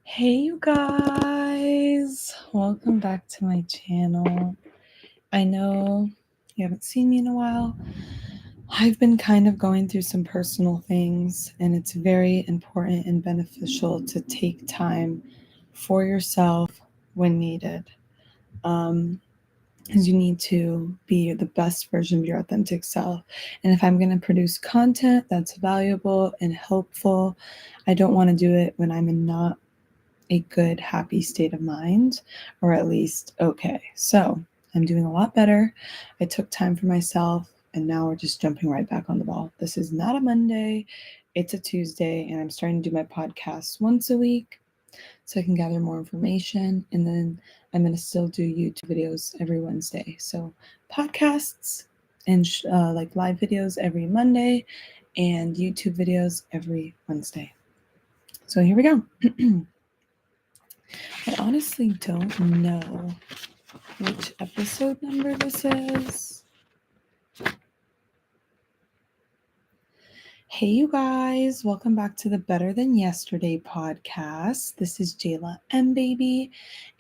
Hey, you guys, welcome back to my channel. I know you haven't seen me in a while. I've been kind of going through some personal things, and it's very important and beneficial to take time for yourself when needed. Because you need to be the best version of your authentic self. And if I'm going to produce content that's valuable and helpful, I don't want to do it when I'm in not a good, happy state of mind, or at least okay. So I'm doing a lot better. I took time for myself, and now we're just jumping right back on the ball. This is not a Monday, it's a Tuesday, and I'm starting to do my podcast once a week so I can gather more information. And then I'm going to still do YouTube videos every Wednesday. So podcasts and like live videos every Monday and YouTube videos every Wednesday. So here we go. I honestly don't know which episode number this is. Hey, you guys, welcome back to the Better Than Yesterday podcast. This is Jayla M. Baby,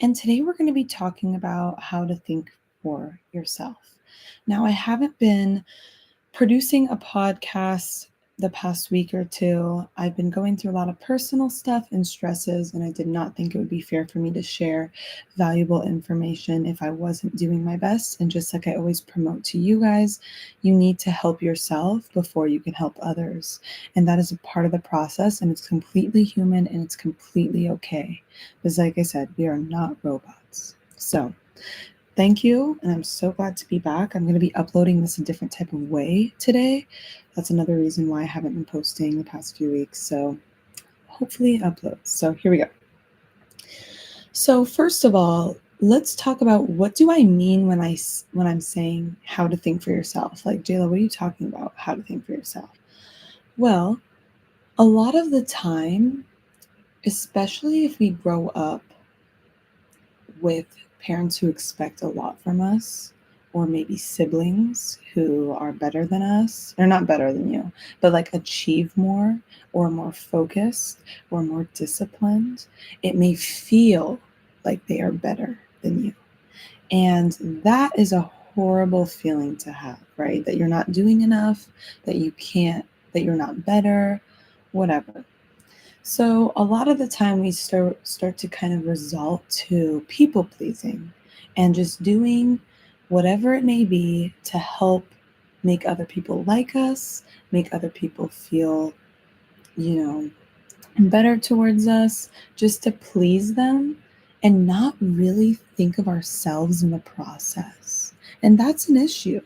and today we're going to be talking about how to think for yourself. Now, I haven't been producing a podcast the past week or two. I've been going through a lot of personal stuff and stresses, and I did not think it would be fair for me to share valuable information if I wasn't doing my best. And just like I always promote to you guys, you need to help yourself before you can help others. And that is a part of the process, and it's completely human and it's completely okay. Because like I said, we are not robots. So thank you, and I'm so glad to be back. I'm going to be uploading this a different type of way today. That's another reason why I haven't been posting the past few weeks. So hopefully it uploads. So here we go. So first of all, let's talk about what do I mean when I'm saying how to think for yourself. Like, Jayla, what are you talking about? How to think for yourself? Well, a lot of the time, especially if we grow up with parents who expect a lot from us, or maybe siblings who are better than us, or not better than you, but like achieve more, or more focused, or more disciplined, it may feel like they are better than you. And that is a horrible feeling to have, right? That you're not doing enough, that you can't, that you're not better, whatever. So a lot of the time we start to kind of resort to people pleasing and just doing whatever it may be to help make other people like us, make other people feel, better towards us, just to please them and not really think of ourselves in the process. And that's an issue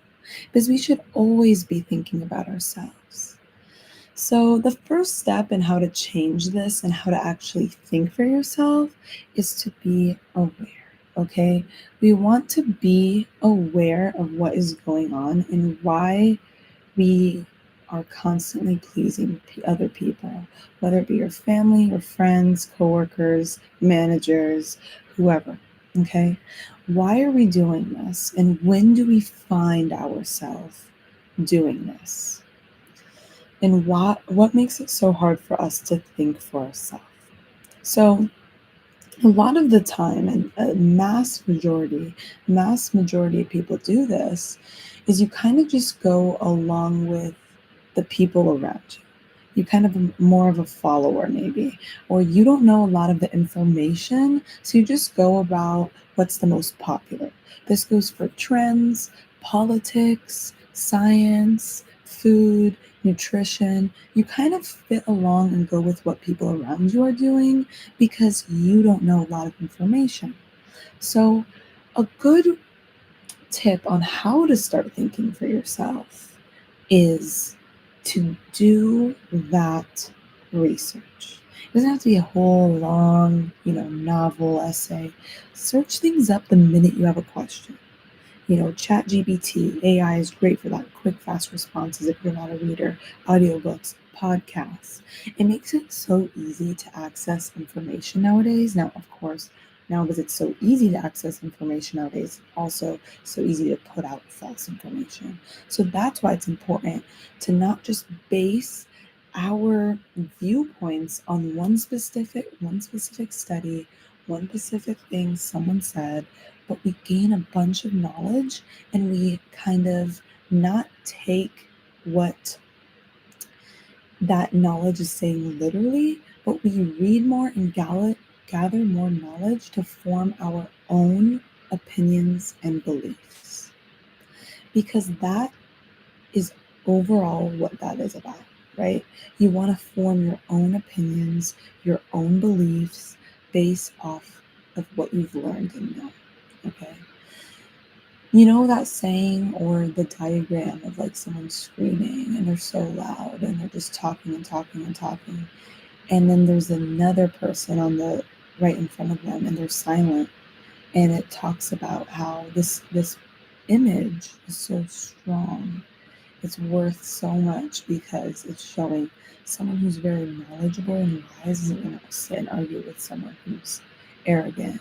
because we should always be thinking about ourselves. So, the first step in how to change this and how to actually think for yourself is to be aware. Okay, we want to be aware of what is going on and why we are constantly pleasing other people, whether it be your family, your friends, coworkers, managers, whoever. Okay, why are we doing this, and when do we find ourselves doing this? And what makes it so hard for us to think for ourselves? So a lot of the time, and a mass majority of people do this, is you kind of just go along with the people around you. You kind of more of a follower maybe, or you don't know a lot of the information, so you just go about what's the most popular. This goes for trends, politics, science, food, nutrition. You kind of fit along and go with what people around you are doing because you don't know a lot of information. So a good tip on how to start thinking for yourself is to do that research. It doesn't have to be a whole long, novel essay. Search things up the minute you have a question. ChatGPT, AI is great for that quick, fast responses if you're not a reader, audiobooks, podcasts. It makes it so easy to access information nowadays. Now, of course, now because it's so easy to access information nowadays, also so easy to put out false information. So that's why it's important to not just base our viewpoints on one specific study, one specific thing someone said, but we gain a bunch of knowledge and we kind of not take what that knowledge is saying literally, but we read more and gather more knowledge to form our own opinions and beliefs. Because that is overall what that is about, right? You want to form your own opinions, your own beliefs based off of what you've learned and know. Okay. You know that saying or the diagram of like someone screaming and they're so loud and they're just talking and talking and talking. And then there's another person on the right in front of them and they're silent. And it talks about how this image is so strong. It's worth so much because it's showing someone who's very knowledgeable and wise isn't going to sit and argue with someone who's arrogant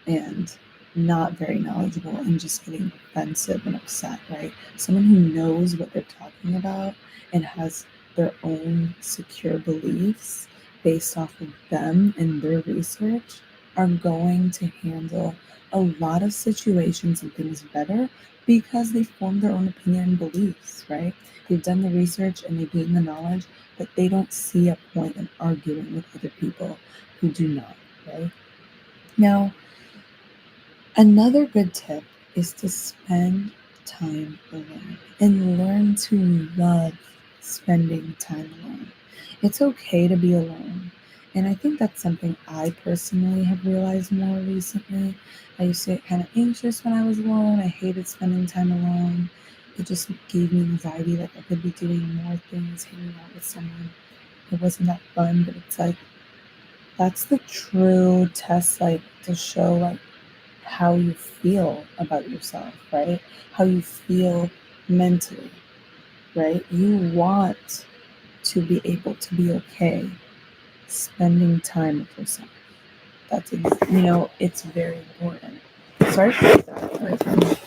and not very knowledgeable and just getting offensive and upset, right? Someone who knows what they're talking about and has their own secure beliefs based off of them and their research are going to handle a lot of situations and things better because they form their own opinion and beliefs, right? They've done the research and they gain the knowledge, but they don't see a point in arguing with other people who do not, right? Now, another good tip is to spend time alone and learn to love spending time alone. It's okay to be alone. And I think that's something I personally have realized more recently. I used to get kind of anxious when I was alone. I hated spending time alone. It just gave me anxiety, like I could be doing more things, hanging out with someone. It wasn't that fun, but it's like that's the true test, like to show like how you feel about yourself, right? How you feel mentally, right? You want to be able to be okay spending time with yourself. It's very important. Sorry for that.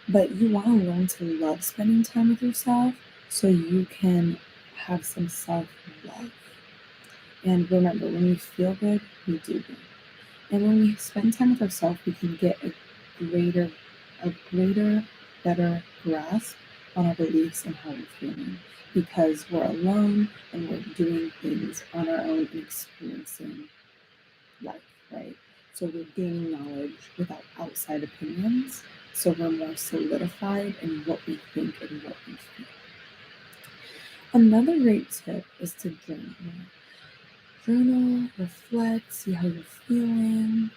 But you want to learn to love spending time with yourself so you can have some self love. And remember, when we feel good, we do good. And when we spend time with ourselves, we can get greater, better grasp on our beliefs and how we're feeling because we're alone and we're doing things on our own and experiencing life, right? So we're gaining knowledge without outside opinions. So we're more solidified in what we think and what we feel. Another great tip is to journal. Journal, reflect, see how you're feeling,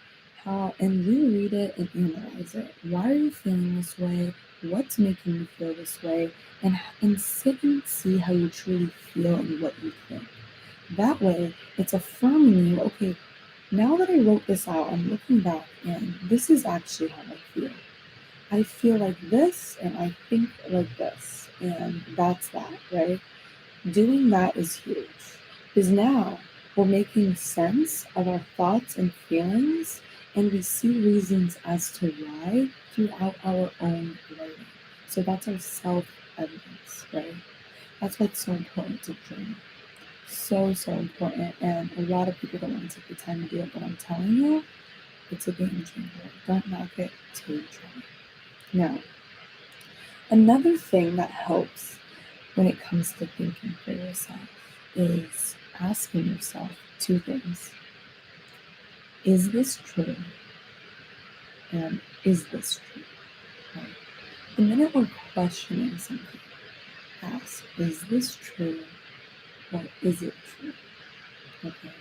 and reread it and analyze it. Why are you feeling this way? What's making you feel this way? And sit and see how you truly feel and what you think. That way, it's affirming you, okay, now that I wrote this out, I'm looking back and this is actually how I feel. I feel like this and I think like this. And that's that, right? Doing that is huge because now we're making sense of our thoughts and feelings and we see reasons as to why throughout our own writing. So that's our self-evidence, right? That's why it's so important to journal. So important. And a lot of people don't want to take the time to do it, but I'm telling you, it's a game changer. Don't knock it till you try. Now, another thing that helps when it comes to thinking for yourself is asking yourself two things. Is this true? And is this true? Right? The minute we're questioning something, ask, is this true or is it true? Okay.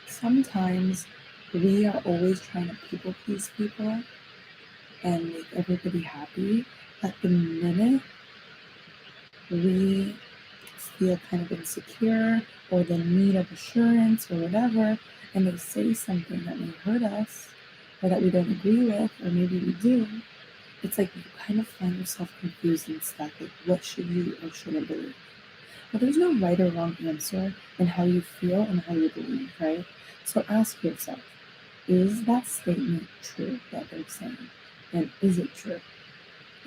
Sometimes we are always trying to people please people and make everybody happy. At the minute we feel kind of insecure or the need of assurance or whatever, and they say something that may hurt us or that we don't agree with, or maybe we do, it's like you kind of find yourself confused and stuck. Like, what should you or shouldn't believe? But there's no right or wrong answer in how you feel and how you believe, right? So ask yourself, is that statement true that they're saying? And is it true?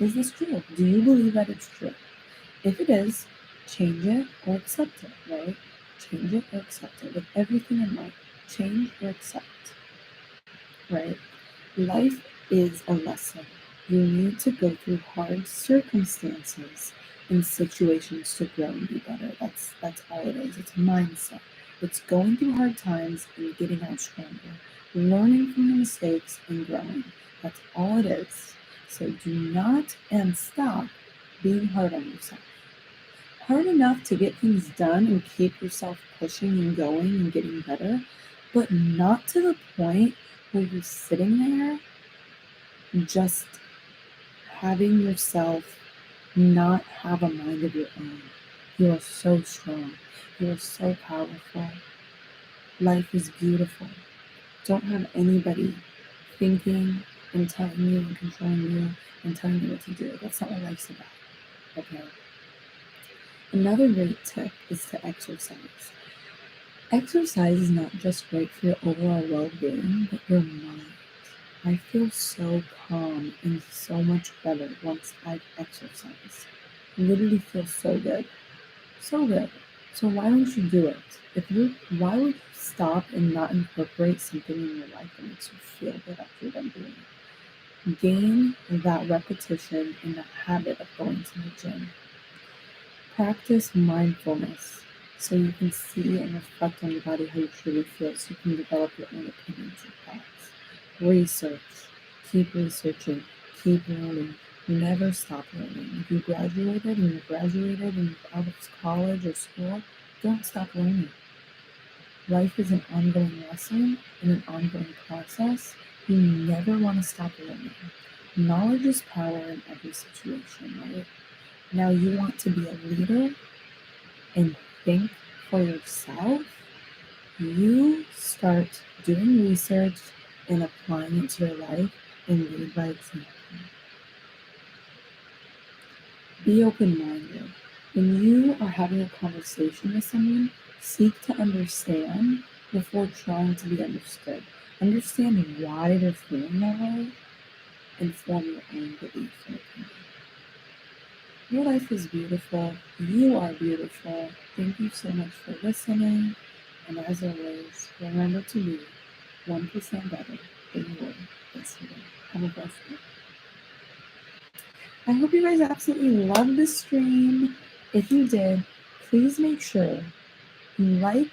Is this true? Do you believe that it's true? If it is, change it or accept it, right? Change it or accept it with everything in mind. Change or accept, right? Life is a lesson. You need to go through hard circumstances and situations to grow and be better. That's all it is. It's mindset. It's going through hard times and getting out stronger, learning from the mistakes and growing. That's all it is. So do not and stop being hard on yourself. Hard enough to get things done and keep yourself pushing and going and getting better, but not to the point where you're sitting there just having yourself not have a mind of your own. You are so strong. You are so powerful. Life is beautiful. Don't have anybody thinking and telling you and controlling you and telling you what to do. That's not what life's about. Okay. Another great tip is to exercise. Exercise is not just great for your overall well-being, but your mind. I feel so calm and so much better once I've exercised. I literally feel so good. So good. So why don't you do it? Why would you stop and not incorporate something in your life that makes you feel good after you're done doing it? Gain that repetition and that habit of going to the gym. Practice mindfulness so you can see and reflect on your body how you truly feel so you can develop your own opinions and thoughts. Research. Keep researching. Keep learning. Never stop learning. If you graduated and you're out of college or school, don't stop learning. Life is an ongoing lesson and an ongoing process. You never want to stop learning. Knowledge is power in every situation, right? Now you want to be a leader and think for yourself, you start doing research and applying it to your life and lead by example. Be open-minded. When you are having a conversation with someone, seek to understand before trying to be understood. Understand why they're feeling that way and form your own belief and opinion. Your life is beautiful. You are beautiful. Thank you so much for listening. And as always, remember to be 1% better than you were yesterday. Have a blessed day. I hope you guys absolutely loved this stream. If you did, please make sure you like,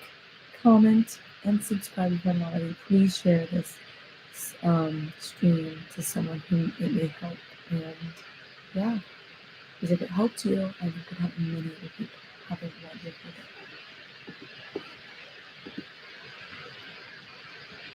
comment, and subscribe if you haven't already. Please share this stream to someone who it may help. And yeah, because if it helped you, and it could help many other people. Have a wonderful day.